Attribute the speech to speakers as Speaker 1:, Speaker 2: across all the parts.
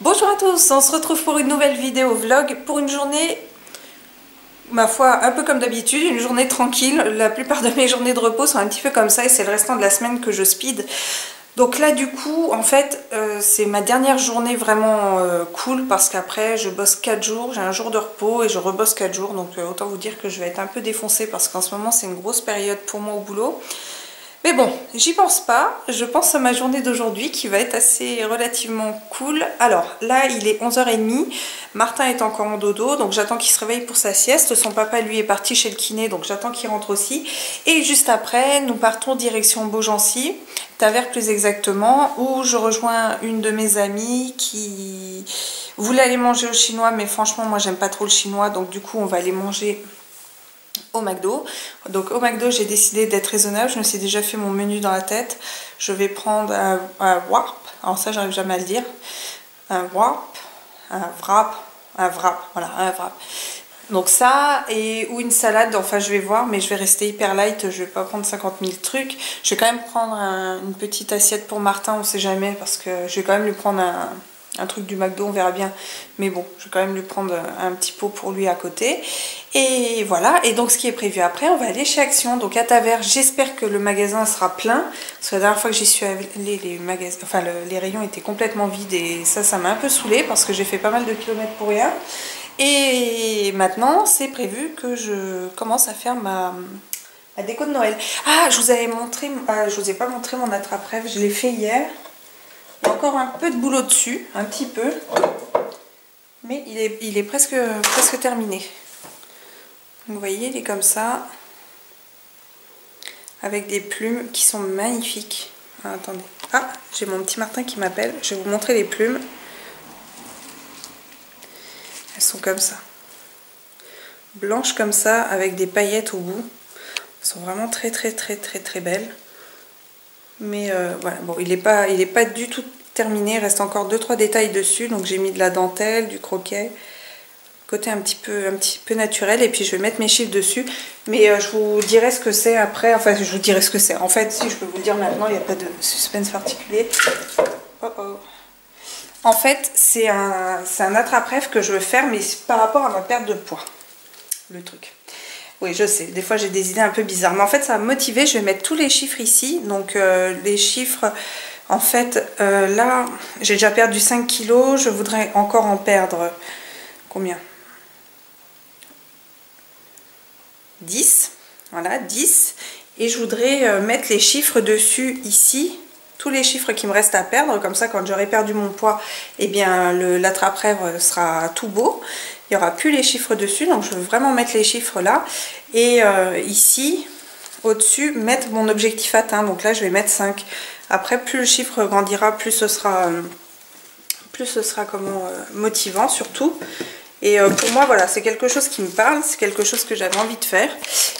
Speaker 1: Bonjour à tous, on se retrouve pour une nouvelle vidéo vlog pour une journée, ma foi, un peu comme d'habitude, une journée tranquille. La plupart de mes journées de repos sont un petit peu comme ça et c'est le restant de la semaine que je speed. Donc là du coup, en fait, c'est ma dernière journée vraiment cool parce qu'après je bosse 4 jours, j'ai un jour de repos et je rebosse 4 jours. Donc autant vous dire que je vais être un peu défoncée parce qu'en ce moment c'est une grosse période pour moi au boulot. Mais bon, j'y pense pas, je pense à ma journée d'aujourd'hui qui va être assez relativement cool. Alors là il est 11h30, Martin est encore en dodo, donc j'attends qu'il se réveille pour sa sieste. Son papa lui est parti chez le kiné, donc j'attends qu'il rentre aussi. Et juste après, nous partons direction Beaugency, Tavers plus exactement, où je rejoins une de mes amies qui voulait aller manger au chinois, mais franchement moi j'aime pas trop le chinois, donc du coup on va aller manger au McDo. Donc au McDo j'ai décidé d'être raisonnable, je me suis déjà fait mon menu dans la tête. Je vais prendre un warp, alors ça j'arrive jamais à le dire, un warp, un wrap, voilà, un wrap. Donc ça, ou une salade, enfin je vais voir, mais je vais rester hyper light, je vais pas prendre 50 000 trucs. Je vais quand même prendre une petite assiette pour Martin, on sait jamais, parce que je vais quand même lui prendre un truc du McDo, on verra bien. Mais bon, je vais quand même lui prendre un petit pot pour lui à côté. Et voilà, et donc ce qui est prévu après, on va aller chez Action, donc à Tavers. J'espère que le magasin sera plein, parce que la dernière fois que j'y suis allée, les rayons étaient complètement vides, et ça m'a un peu saoulée, parce que j'ai fait pas mal de kilomètres pour rien. Et maintenant, c'est prévu que je commence à faire ma déco de Noël. Ah, je vous avais montré, je vous ai pas montré mon attrape-rêve, je l'ai fait hier. Il y a encore un peu de boulot dessus, un petit peu, mais il est presque terminé. Vous voyez, il est comme ça, avec des plumes qui sont magnifiques. Ah, attendez, ah, j'ai mon petit Martin qui m'appelle, je vais vous montrer les plumes. Elles sont comme ça, blanches comme ça, avec des paillettes au bout. Elles sont vraiment très belles. Mais voilà, bon, il est pas du tout terminé, il reste encore 2-3 détails dessus, donc j'ai mis de la dentelle, du croquet, côté un petit peu naturel, et puis je vais mettre mes chiffres dessus. Mais je vous dirai ce que c'est après, enfin je vous dirai ce que c'est. En fait, si je peux vous le dire maintenant, il n'y a pas de suspense particulier. Oh oh. En fait, c'est un attrape-rêve que je veux faire, mais par rapport à ma perte de poids, le truc. Oui, je sais, des fois j'ai des idées un peu bizarres, mais en fait ça va me motiver. Je vais mettre tous les chiffres ici, donc les chiffres, en fait, là, j'ai déjà perdu 5 kilos, je voudrais encore en perdre, combien? 10, voilà, 10, et je voudrais mettre les chiffres dessus ici, tous les chiffres qui me restent à perdre, comme ça quand j'aurai perdu mon poids, eh bien l'attrape-rêve sera tout beau. Il n'y aura plus les chiffres dessus, donc je veux vraiment mettre les chiffres là. Et ici, au-dessus, mettre mon objectif atteint. Donc là, je vais mettre 5. Après, plus le chiffre grandira, plus ce sera comment, motivant surtout. Et pour moi, voilà, c'est quelque chose qui me parle, c'est quelque chose que j'avais envie de faire.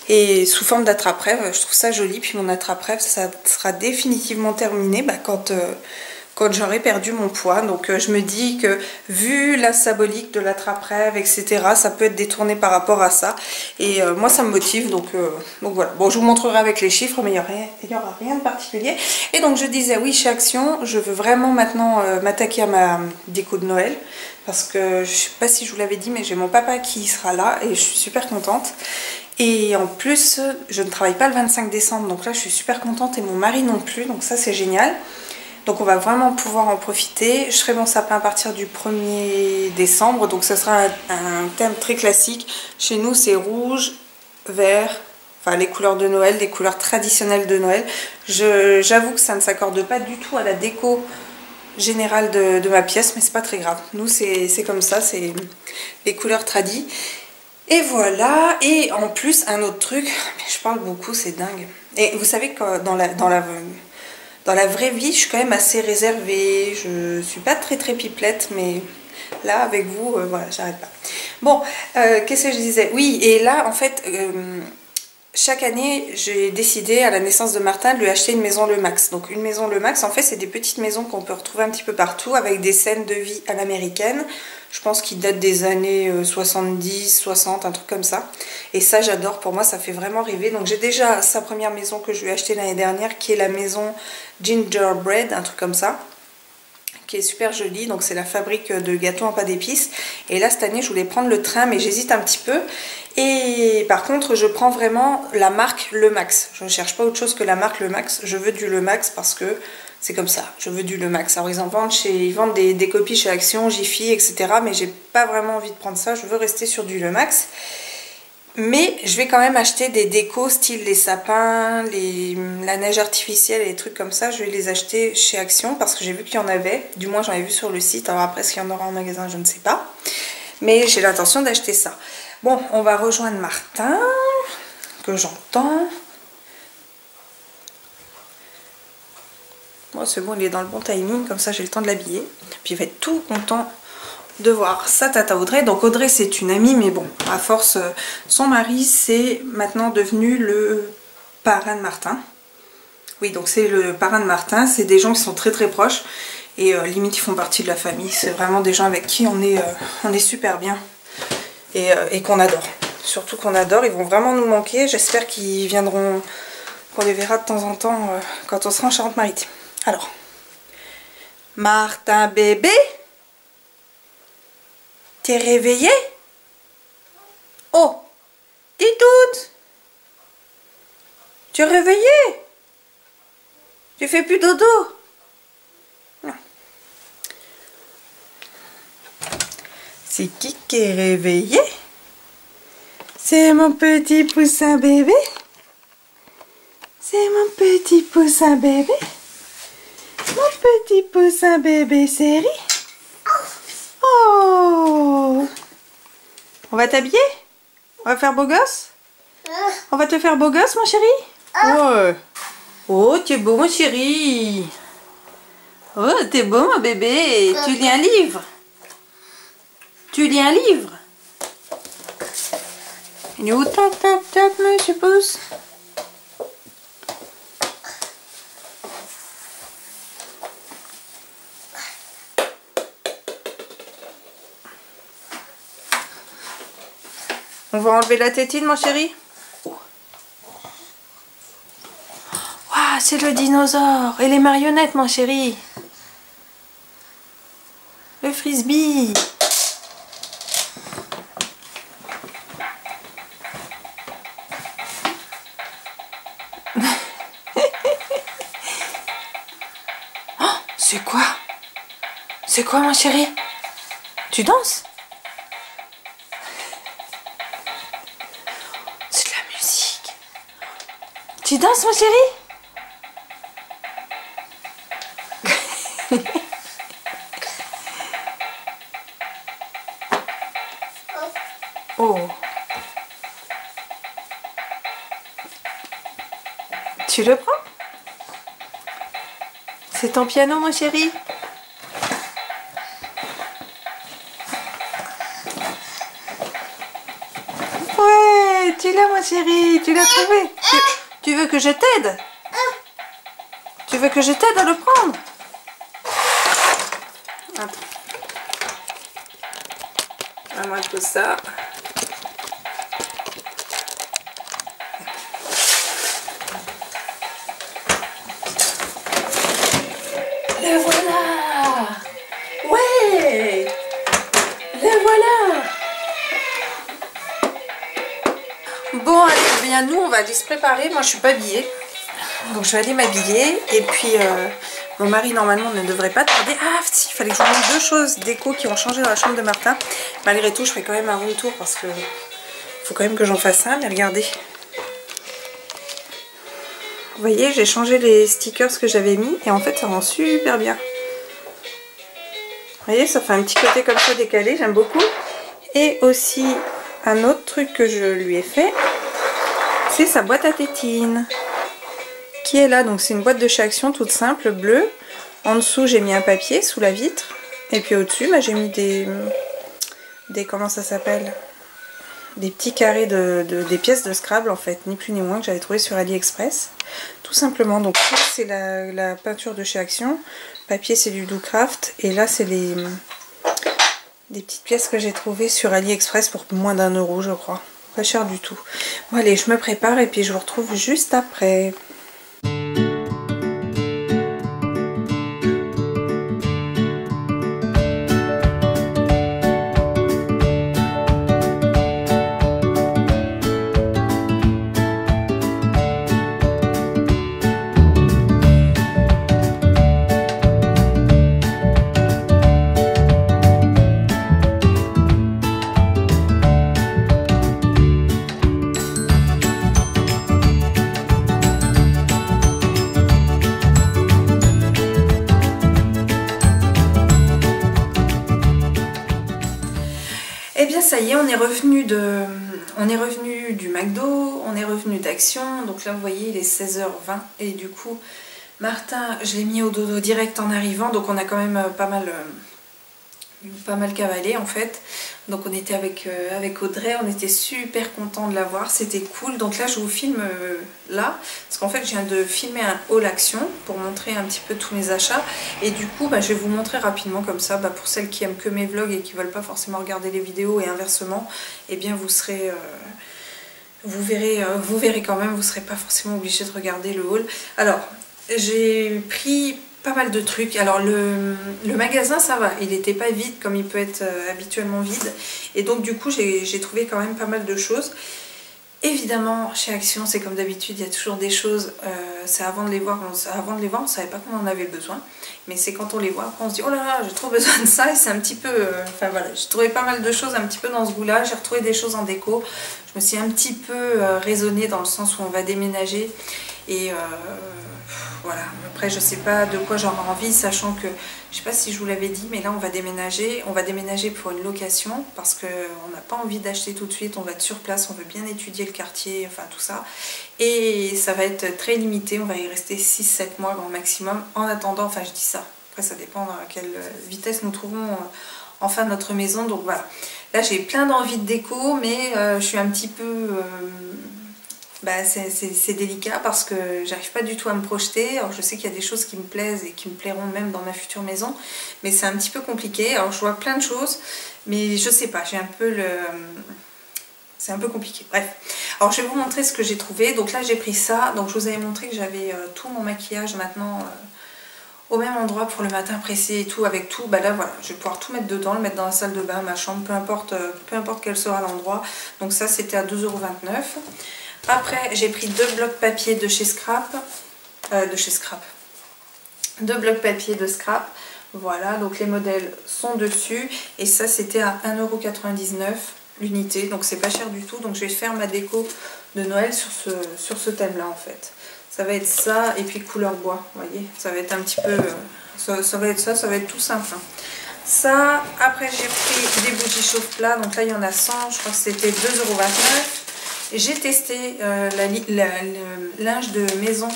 Speaker 1: Et sous forme d'attrape-rêve, je trouve ça joli. Puis mon attrape-rêve, ça sera définitivement terminé quand j'aurai perdu mon poids. Donc je me dis que vu la symbolique de l'attrape-rêve, etc., ça peut être détourné par rapport à ça. Et moi ça me motive, donc voilà. Bon, je vous montrerai avec les chiffres, mais il n'y aura rien de particulier. Et donc je disais, oui, chez Action, je veux vraiment maintenant m'attaquer à ma déco de Noël. Parce que je ne sais pas si je vous l'avais dit, mais j'ai mon papa qui sera là et je suis super contente. Et en plus, je ne travaille pas le 25 décembre, donc là je suis super contente, et mon mari non plus, donc ça c'est génial. Donc on va vraiment pouvoir en profiter. Je ferai mon sapin à partir du 1er décembre. Donc ce sera un thème très classique. Chez nous c'est rouge, vert, enfin les couleurs de Noël, les couleurs traditionnelles de Noël. J'avoue que ça ne s'accorde pas du tout à la déco générale de ma pièce, mais c'est pas très grave. Nous c'est comme ça, c'est les couleurs tradies. Et voilà, et en plus un autre truc, je parle beaucoup, c'est dingue. Et vous savez que dans la vraie vie, je suis quand même assez réservée, je suis pas très pipelette, mais là, avec vous, voilà, j'arrête pas. Bon, qu'est-ce que je disais? Oui, et là, en fait, chaque année, j'ai décidé, à la naissance de Martin, de lui acheter une maison Le Max. Donc une maison Le Max, en fait, c'est des petites maisons qu'on peut retrouver un petit peu partout, avec des scènes de vie à l'américaine. Je pense qu'ils datent des années 70, 60, un truc comme ça. Et ça, j'adore. Pour moi, ça fait vraiment rêver. Donc j'ai déjà sa première maison que je lui ai achetée l'année dernière, qui est la maison Gingerbread, un truc comme ça, qui est super jolie. Donc c'est la fabrique de gâteaux en pâte d'épices. Et là cette année je voulais prendre le train, mais j'hésite un petit peu. Et par contre je prends vraiment la marque Le Max. Je ne cherche pas autre chose que la marque Le Max. Je veux du Le Max parce que c'est comme ça, je veux du Le Max. Alors ils vendent des copies chez Action, Jiffy, etc. Mais j'ai pas vraiment envie de prendre ça, je veux rester sur du Le Max. Mais je vais quand même acheter des décos style les sapins, la neige artificielle et des trucs comme ça. Je vais les acheter chez Action parce que j'ai vu qu'il y en avait. Du moins j'en ai vu sur le site. Alors après, est-ce qu'il y en aura en magasin, je ne sais pas. Mais j'ai l'intention d'acheter ça. Bon, on va rejoindre Martin, que j'entends. Bon, c'est bon, il est dans le bon timing. Comme ça, j'ai le temps de l'habiller. Puis il va être tout content de voir sa tata Audrey. Donc Audrey c'est une amie, mais bon, à force, son mari c'est maintenant devenu le parrain de Martin. Oui, donc c'est le parrain de Martin, c'est des gens qui sont très très proches et limite ils font partie de la famille. C'est vraiment des gens avec qui on est super bien et qu'on adore. Surtout qu'on adore, ils vont vraiment nous manquer. J'espère qu'ils viendront, qu'on les verra de temps en temps quand on sera en Charente-Maritime. Alors, Martin bébé, t'es réveillé? Oh, dis toute, tu es réveillé? Tu fais plus dodo? Non. C'est qui est réveillé? C'est mon petit poussin bébé? C'est mon petit poussin bébé? Mon petit poussin bébé série? Oh! On va t'habiller? On va faire beau gosse? On va te faire beau gosse, mon chéri? Ouais. Oh, tu es beau, mon chéri. Oh, t'es beau, mon bébé. Tu lis un livre? Tu lis un livre? Il est où? Tape, tape, tape, monsieur Pouce. On va enlever la tétine, mon chéri? Waouh, c'est le dinosaure. Et les marionnettes, mon chéri. Le frisbee. Oh, c'est quoi? C'est quoi, mon chéri? Tu danses? Tu danses, mon chéri? Oh. Tu le prends? C'est ton piano, mon chéri? Ouais, tu l'as, mon chéri. Tu l'as trouvé. Tu veux que je t'aide? Tu veux que je t'aide à le prendre? Attends. Donne-moi tout ça. Le voilà! Ouais! Le voilà! Bon, allez, bien nous, on va aller se préparer. Moi, je suis pas habillée. Donc, je vais aller m'habiller. Et puis, mon mari, normalement, ne devrait pas tarder. Ah, si, il fallait que je vous montre deux choses déco qui ont changé dans la chambre de Martin. Malgré tout, je ferai quand même un room tour parce que faut quand même que j'en fasse un. Mais regardez. Vous voyez, j'ai changé les stickers que j'avais mis. Et en fait, ça rend super bien. Vous voyez, ça fait un petit côté comme ça décalé. J'aime beaucoup. Et aussi, un autre truc que je lui ai fait, c'est sa boîte à tétine qui est là. Donc c'est une boîte de chez Action toute simple, bleue. En dessous j'ai mis un papier sous la vitre et puis au dessus bah, j'ai mis des comment ça s'appelle, des petits carrés des pièces de Scrabble en fait, ni plus ni moins, que j'avais trouvé sur AliExpress tout simplement. Donc c'est la peinture de chez Action, papier c'est du Doocraft et là c'est des petites pièces que j'ai trouvées sur AliExpress pour moins d'1 € je crois. Pas cher du tout. Bon allez, je me prépare et puis je vous retrouve juste après. là ça y est, on est revenu du McDo, on est revenu d'Action. Donc là vous voyez il est 16h20 et du coup Martin je l'ai mis au dodo direct en arrivant. Donc on a quand même pas mal cavalé en fait. Donc on était avec Audrey, on était super contents de la voir, c'était cool. Donc là je vous filme là, parce qu'en fait je viens de filmer un haul Action pour montrer un petit peu tous mes achats. Et du coup je vais vous montrer rapidement comme ça, pour celles qui aiment que mes vlogs et qui veulent pas forcément regarder les vidéos et inversement, et bien vous serez... vous verrez quand même, vous serez pas forcément obligé de regarder le haul. Alors j'ai pris pas mal de trucs. Alors le magasin ça va, il n'était pas vide comme il peut être habituellement vide, et donc du coup j'ai trouvé quand même pas mal de choses. Évidemment chez Action c'est comme d'habitude, il y a toujours des choses, c'est avant de les voir on savait pas qu'on en avait besoin, mais c'est quand on les voit après on se dit oh là là j'ai trop besoin de ça, et c'est un petit peu, enfin voilà, j'ai trouvé pas mal de choses un petit peu dans ce goût là. J'ai retrouvé des choses en déco, je me suis un petit peu raisonnée dans le sens où on va déménager, et voilà, après je sais pas de quoi j'aurai envie, sachant que, je sais pas si je vous l'avais dit, mais là on va déménager pour une location, parce qu'on n'a pas envie d'acheter tout de suite, on va être sur place, on veut bien étudier le quartier, enfin tout ça, et ça va être très limité, on va y rester 6-7 mois grand maximum, en attendant, enfin je dis ça, après ça dépend à quelle vitesse nous trouvons enfin notre maison, donc voilà. Là j'ai plein d'envie de déco, mais je suis un petit peu... c'est délicat parce que j'arrive pas du tout à me projeter. Alors je sais qu'il y a des choses qui me plaisent et qui me plairont même dans ma future maison, mais c'est un petit peu compliqué. Alors je vois plein de choses, mais je sais pas, j'ai un peu le... c'est un peu compliqué. Bref, alors je vais vous montrer ce que j'ai trouvé. Donc là j'ai pris ça, donc je vous avais montré que j'avais tout mon maquillage maintenant au même endroit pour le matin pressé et tout, avec tout. Là voilà, je vais pouvoir tout mettre dedans, le mettre dans la salle de bain, ma chambre, peu importe quel sera l'endroit. Donc ça c'était à 2,29 €. Après, j'ai pris 2 blocs papier de chez Scrap. Deux blocs papier de Scrap. Voilà, donc les modèles sont dessus. Et ça, c'était à 1,99 € l'unité. Donc c'est pas cher du tout. Donc je vais faire ma déco de Noël sur ce thème-là en fait. Ça va être ça et puis couleur bois. Vous voyez, ça va être un petit peu... ça va être ça, ça va être tout simple. Hein. Ça, après j'ai pris des bougies chauffe-plat. Donc là, il y en a 100. Je crois que c'était 2,29 €. J'ai testé le linge de maison,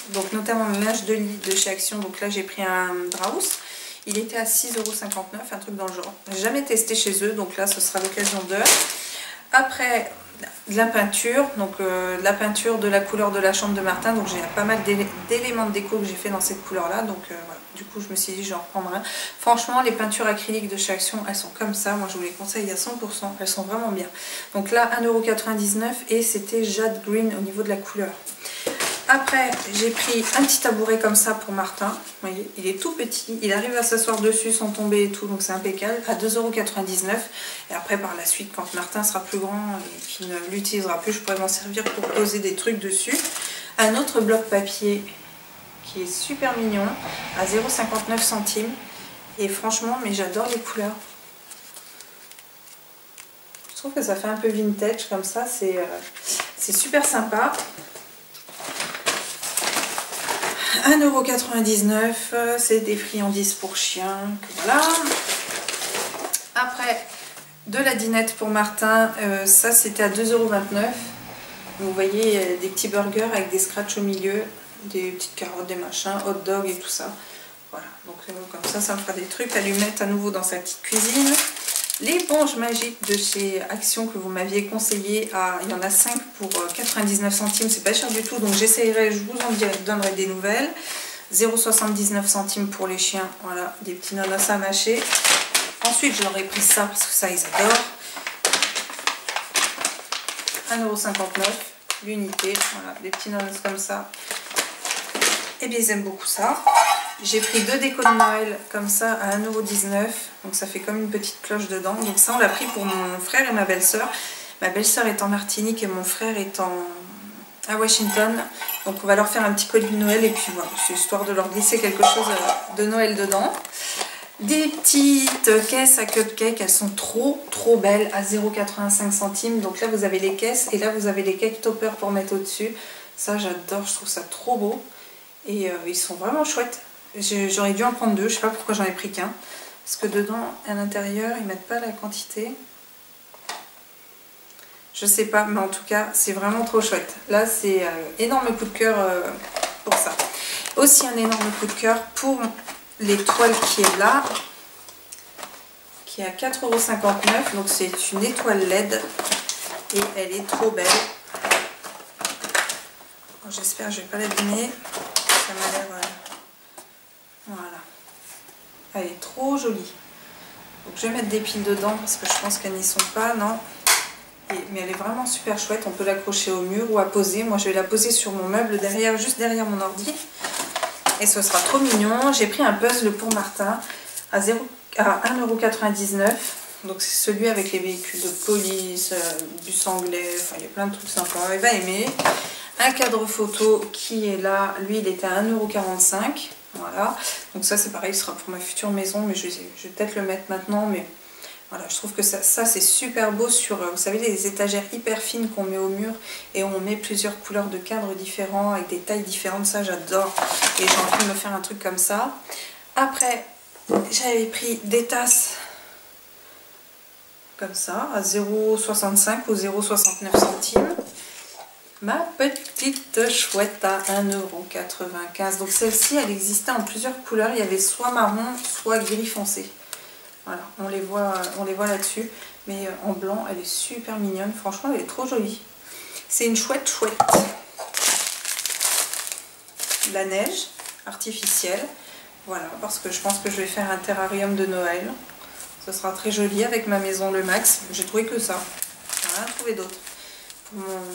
Speaker 1: donc notamment le linge de lit de chez Action. Donc là j'ai pris un Draus, il était à 6,59 €, un truc dans le genre. J'ai jamais testé chez eux, donc là ce sera l'occasion de. Après de la peinture, donc de la peinture de la couleur de la chambre de Martin. Donc j'ai pas mal d'éléments de déco que j'ai fait dans cette couleur là, donc voilà. Du coup je me suis dit je vais en reprendre un. Franchement les peintures acryliques de chez Action elles sont comme ça, moi je vous les conseille à 100%, elles sont vraiment bien. Donc là 1,99 € et c'était jade green au niveau de la couleur. Après j'ai pris un petit tabouret comme ça pour Martin, vous voyez il est tout petit, il arrive à s'asseoir dessus sans tomber et tout, donc c'est impeccable, à 2,99 €. Et après par la suite quand Martin sera plus grand et qu'il ne l'utilisera plus, je pourrai m'en servir pour poser des trucs dessus. Un autre bloc papier qui est super mignon à 0,59 €, et franchement mais j'adore les couleurs, je trouve que ça fait un peu vintage comme ça, c'est super sympa. 1,99 €, c'est des friandises pour chiens, voilà. Après de la dinette pour Martin, ça c'était à 2,29 €. Vous voyez des petits burgers avec des scratchs au milieu, des petites carottes, des machins, hot dog et tout ça. Voilà, donc comme ça me fera des trucs à lui mettre à nouveau dans sa petite cuisine. L'éponge magique de chez Action que vous m'aviez conseillé, il y en a 5 pour 99 centimes, c'est pas cher du tout, donc j'essayerai, je vous en donnerai des nouvelles. 0,79 € pour les chiens, voilà, des petits nonos à mâcher. Ensuite je leur ai pris ça parce que ça ils adorent. 1,59 € l'unité, voilà, des petits nonos comme ça. Et bien ils aiment beaucoup ça. J'ai pris 2 décos de Noël comme ça à 1,19 €, donc ça fait comme une petite cloche dedans. Donc ça on l'a pris pour mon frère et ma belle-sœur. Ma belle-sœur est en Martinique et mon frère est à Washington. Donc on va leur faire un petit colis de Noël et puis voilà, c'est histoire de leur glisser quelque chose de Noël dedans. Des petites caisses à cupcakes, elles sont trop belles à 0,85 €. Donc là vous avez les caisses et là vous avez les cake toppers pour mettre au-dessus. Ça j'adore, je trouve ça trop beau. Et ils sont vraiment chouettes. J'aurais dû en prendre 2, je sais pas pourquoi j'en ai pris qu'un. Parce que dedans, à l'intérieur, ils mettent pas la quantité. Je sais pas, mais en tout cas, c'est vraiment trop chouette. Là, c'est énorme coup de cœur pour ça. Aussi un énorme coup de cœur pour l'étoile qui est là, qui est à 4,59 €. Donc c'est une étoile LED et elle est trop belle. J'espère que je vais pas l'abîmer. Ça m'a l'air... voilà. Elle est trop jolie. Donc je vais mettre des piles dedans parce que je pense qu'elles n'y sont pas, non. Mais elle est vraiment super chouette. On peut l'accrocher au mur ou à poser. Moi je vais la poser sur mon meuble derrière, juste derrière mon ordi. Et ce sera trop mignon. J'ai pris un puzzle pour Martin à 1,99 €. Donc c'est celui avec les véhicules de police, bus anglais, enfin il y a plein de trucs sympas. Il va aimer. Un cadre photo qui est là, lui il était à 1,45 €. Voilà, donc ça c'est pareil, ce sera pour ma future maison, mais je vais peut-être le mettre maintenant. Mais voilà, je trouve que ça c'est super beau sur, vous savez, les étagères hyper fines qu'on met au mur et on met plusieurs couleurs de cadres différents avec des tailles différentes. Ça j'adore et j'ai envie de me faire un truc comme ça. Après, j'avais pris des tasses comme ça à 0,65 € ou 0,69 €. Ma petite chouette à 1,95 €. Donc celle-ci, elle existait en plusieurs couleurs. Il y avait soit marron, soit gris foncé. Voilà, on les voit là-dessus. Mais en blanc, elle est super mignonne. Franchement, elle est trop jolie. C'est une chouette. La neige artificielle. Voilà, parce que je pense que je vais faire un terrarium de Noël. Ce sera très joli avec ma maison Le Max. J'ai trouvé que ça. Je n'ai rien trouvé d'autre.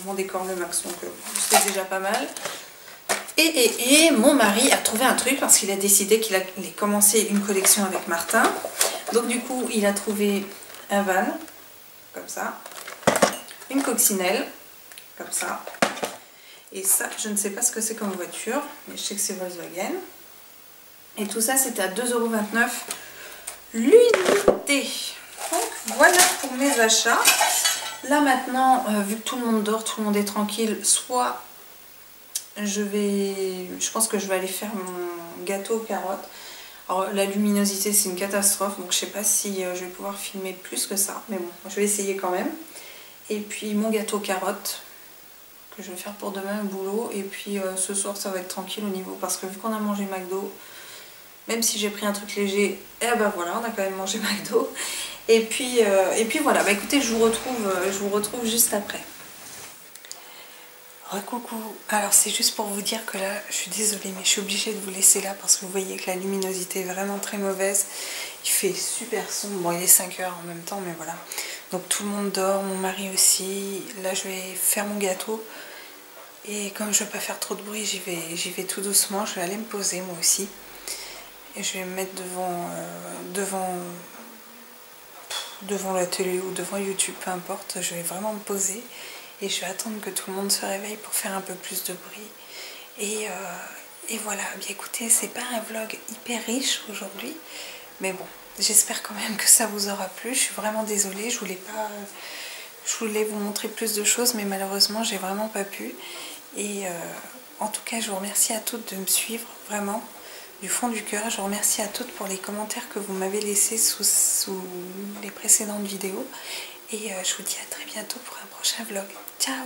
Speaker 1: Mon décor Le Max, donc c'est déjà pas mal. Et mon mari a trouvé un truc parce qu'il a décidé qu'il allait commencer une collection avec Martin. Donc du coup il a trouvé un van comme ça, une coccinelle comme ça, et ça je ne sais pas ce que c'est comme voiture, mais je sais que c'est Volkswagen. Et tout ça c'était à 2,29 € l'unité. Donc voilà pour mes achats. Là maintenant, vu que tout le monde dort, tout le monde est tranquille, soit je pense que je vais aller faire mon gâteau aux carottes. Alors la luminosité c'est une catastrophe, donc je sais pas si je vais pouvoir filmer plus que ça, mais bon, je vais essayer quand même. Et puis mon gâteau aux carottes, que je vais faire pour demain au boulot, et puis ce soir ça va être tranquille au niveau, parce que vu qu'on a mangé McDo, même si j'ai pris un truc léger, et ben voilà, on a quand même mangé McDo. Et puis voilà, bah écoutez, je vous retrouve juste après. Recoucou, alors c'est juste pour vous dire que là, je suis désolée, mais je suis obligée de vous laisser là parce que vous voyez que la luminosité est vraiment très mauvaise. Il fait super sombre, bon il est 5 h en même temps, mais voilà. Donc tout le monde dort, mon mari aussi. Là je vais faire mon gâteau. Et comme je ne veux pas faire trop de bruit, j'y vais tout doucement. Je vais aller me poser moi aussi. Et je vais me mettre devant la télé ou devant YouTube, peu importe. Je vais vraiment me poser. Et je vais attendre que tout le monde se réveille pour faire un peu plus de bruit. Et voilà, bien écoutez, c'est pas un vlog hyper riche aujourd'hui. Mais bon, j'espère quand même que ça vous aura plu. Je suis vraiment désolée, je voulais vous montrer plus de choses, mais malheureusement, j'ai vraiment pas pu. Et en tout cas, je vous remercie à toutes de me suivre, vraiment, du fond du cœur. Je vous remercie à toutes pour les commentaires que vous m'avez laissés sous les précédentes vidéos. Et je vous dis à très bientôt pour un prochain vlog. Ciao!